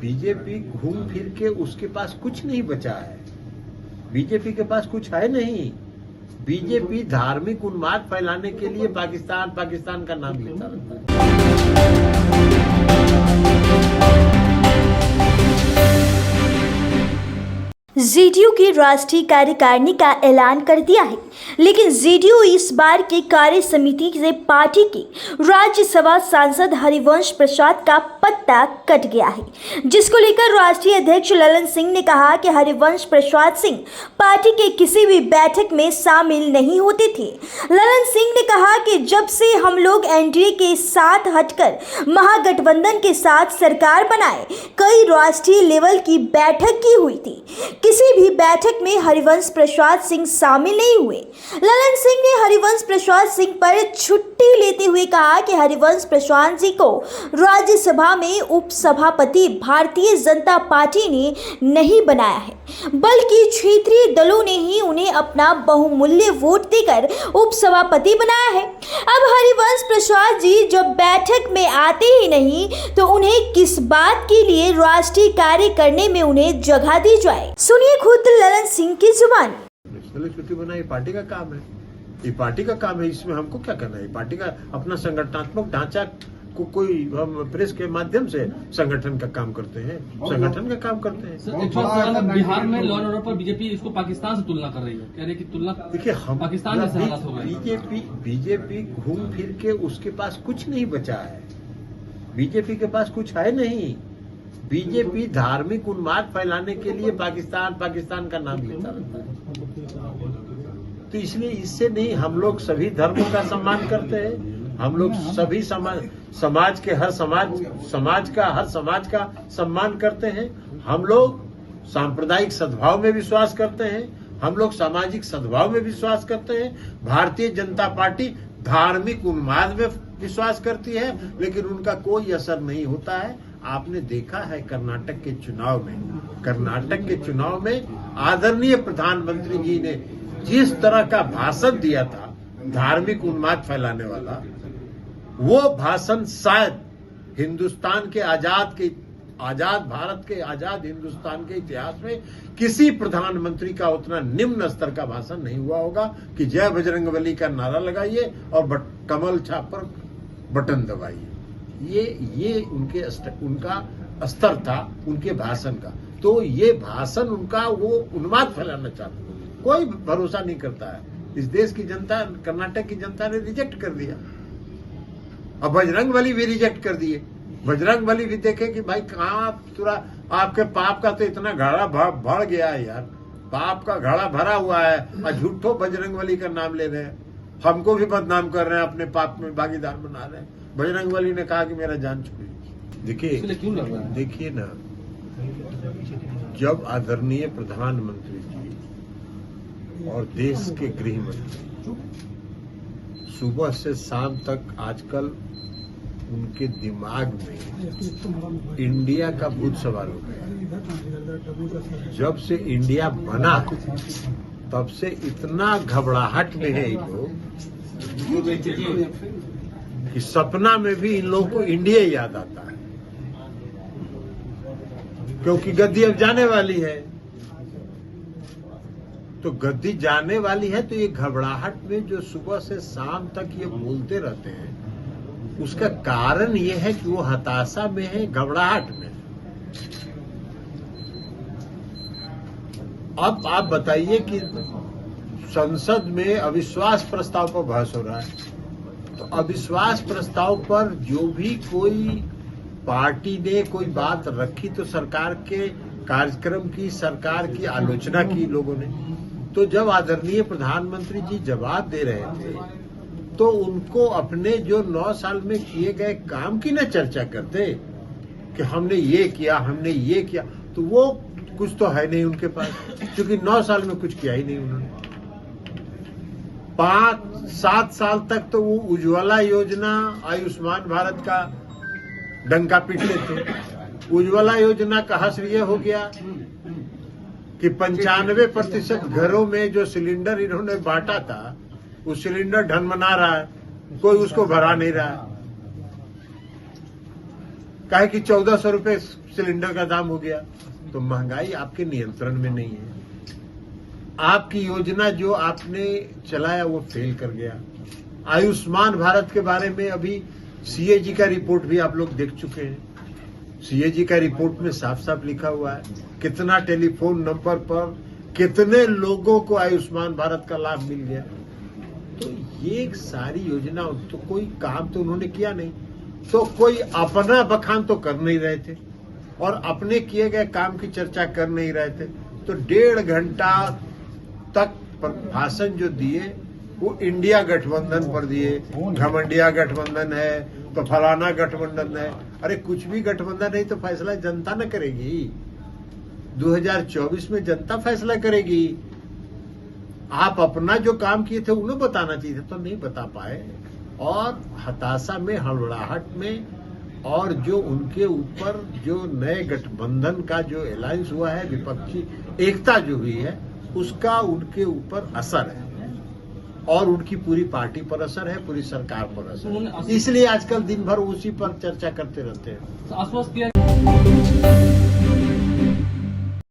BJP घूम फिर के उसके पास कुछ नहीं बचा है। बीजेपी के पास कुछ है नहीं। बीजेपी धार्मिक उन्माद फैलाने के लिए पाकिस्तान पाकिस्तान का नाम लेता रहता है। जेडीयू की राष्ट्रीय कार्यकारिणी का ऐलान कर दिया है, लेकिन जेडीयू इस बार के कार्य समिति से पार्टी के राज्यसभा सांसद हरिवंश प्रसाद का पत्ता कट गया है, जिसको लेकर राष्ट्रीय अध्यक्ष ललन सिंह ने कहा कि हरिवंश प्रसाद सिंह पार्टी के किसी भी बैठक में शामिल नहीं होते थे। ललन सिंह ने कहा कि जब से हम लोग एनडीए के साथ हटकर महागठबंधन के साथ सरकार बनाए, कई राष्ट्रीय लेवल की बैठक की हुई थी, किसी भी बैठक में हरिवंश प्रसाद सिंह शामिल नहीं हुए। ललन सिंह ने हरिवंश प्रसाद सिंह पर छुट्टी लेते हुए कहा कि हरिवंश प्रसाद जी को राज्यसभा में उपसभापति भारतीय जनता पार्टी ने नहीं बनाया है, बल्कि क्षेत्रीय दलों ने ही उन्हें अपना बहुमूल्य वोट देकर उपसभापति बनाया है। अब हरिवंश प्रसाद जी जब बैठक में आते ही नहीं, तो उन्हें किस बात के लिए राष्ट्रीय कार्य करने में उन्हें जगह दी जाए। सुनिए खुद ललन सिंह की जुबान। छुट्टी बनाई पार्टी का काम है, ये पार्टी का काम है, इसमें हमको क्या करना है। पार्टी का अपना संगठनात्मक ढांचा को कोई हम प्रेस के माध्यम से संगठन का काम करते हैं, संगठन का काम करते हैं। बिहार में लॉ एंड ऑर्डर पर बीजेपी इसको पाकिस्तान से तुलना कर रही है, कह रहे कि तुलना देखिए हम पाकिस्तान जैसे हालात हो गए। बीजेपी घूम फिर के उसके पास कुछ नहीं बचा है। बीजेपी के पास कुछ है नहीं। बीजेपी धार्मिक उन्माद फैलाने के लिए पाकिस्तान पाकिस्तान का नाम लेता रहता है। तो इसलिए इससे नहीं, हम लोग सभी धर्मों का सम्मान करते हैं। हम लोग सभी समाज के हर समाज का सम्मान करते हैं। हम लोग सांप्रदायिक सद्भाव में विश्वास करते हैं। हम लोग सामाजिक सद्भाव में विश्वास करते हैं। भारतीय जनता पार्टी धार्मिक उन्माद में विश्वास करती है, लेकिन उनका कोई असर नहीं होता है। आपने देखा है कर्नाटक के चुनाव में आदरणीय प्रधानमंत्री जी ने जिस तरह का भाषण दिया था धार्मिक उन्माद फैलाने वाला, वो भाषण शायद हिंदुस्तान के आजाद भारत के आजाद हिंदुस्तान के इतिहास में किसी प्रधानमंत्री का उतना निम्न स्तर का भाषण नहीं हुआ होगा कि जय बजरंगबली का नारा लगाइए और कमल छाप पर बटन दबाइए। ये उनका स्तर था उनके भाषण का। तो ये भाषण उनका वो उन्माद फैलाना चाहते थे। कोई भरोसा नहीं करता है। इस देश की जनता, कर्नाटक की जनता ने रिजेक्ट कर दिया। अब बजरंगबली भी रिजेक्ट कर दिए। बजरंगबली भी देखे कि भाई कहाँ पूरा आपके पाप का तो इतना घड़ा भर गया है यार, पाप का घड़ा भरा हुआ है और झूठो बजरंगबली का नाम ले रहे हैं, हमको भी बदनाम कर रहे हैं, अपने पाप में भागीदार बना रहे हैं। बजरंगबली ने कहा कि मेरा जान छोड़िए। देखिए ना, जब आदरणीय प्रधानमंत्री जी और देश के गृह मंत्री सुबह से शाम तक आजकल उनके दिमाग में इंडिया का भूत सवार हो गया। जब से इंडिया बना तब से इतना घबराहट में है ये लोग कि सपना में भी इन लोगों को इंडिया याद आता है, क्योंकि गद्दी अब जाने वाली है। तो गद्दी जाने वाली है, तो ये घबराहट में जो सुबह से शाम तक ये बोलते रहते हैं, उसका कारण ये है कि वो हताशा में है, घबराहट में। अब आप बताइए कि संसद में अविश्वास प्रस्ताव पर बहस हो रहा है, तो अविश्वास प्रस्ताव पर जो भी कोई पार्टी ने कोई बात रखी तो सरकार के कार्यक्रम की, सरकार की आलोचना की लोगों ने। तो जब आदरणीय प्रधानमंत्री जी जवाब दे रहे थे, तो उनको अपने जो 9 साल में किए गए काम की न चर्चा करते कि हमने ये किया, तो वो कुछ तो है नहीं उनके पास, क्योंकि 9 साल में कुछ किया ही नहीं उन्होंने। 5-7 साल तक तो वो उज्ज्वला योजना, आयुष्मान भारत का डंका पीट लेते। उज्ज्वला योजना का हश्र ये हो गया कि 95% घरों में जो सिलेंडर इन्होंने बांटा था, वो सिलेंडर ढनमना रहा है, कोई उसको भरा नहीं रहा है। काहे कि 1400 रुपए सिलेंडर का दाम हो गया। तो महंगाई आपके नियंत्रण में नहीं है। आपकी योजना जो आपने चलाया वो फेल कर गया। आयुष्मान भारत के बारे में अभी सीएजी का रिपोर्ट भी आप लोग देख चुके हैं। सीएजी का रिपोर्ट में साफ साफ लिखा हुआ है कितना टेलीफोन नंबर पर कितने लोगों को आयुष्मान भारत का लाभ मिल गया। तो ये सारी योजना तो कोई काम तो उन्होंने किया नहीं, तो कोई अपना बखान तो कर नहीं रहे थे और अपने किए गए काम की चर्चा कर नहीं रहे थे। तो 1.5 घंटा तक भाषण जो दिए वो इंडिया गठबंधन पर दिए। घमंडिया गठबंधन है तो फलाना गठबंधन है। अरे कुछ भी गठबंधन नहीं तो फैसला जनता न करेगी। 2024 में जनता फैसला करेगी। आप अपना जो काम किए थे उन्हें बताना चाहिए तो नहीं बता पाए और हताशा में, हड़बड़ाहट में, और जो उनके ऊपर जो नए गठबंधन का जो अलायंस हुआ है, विपक्षी एकता जो हुई है, उसका उनके ऊपर असर है और उनकी पूरी पार्टी पर असर है, पूरी सरकार पर असर है। इसलिए आजकल दिन भर उसी पर चर्चा करते रहते हैं। आश्वस्त किया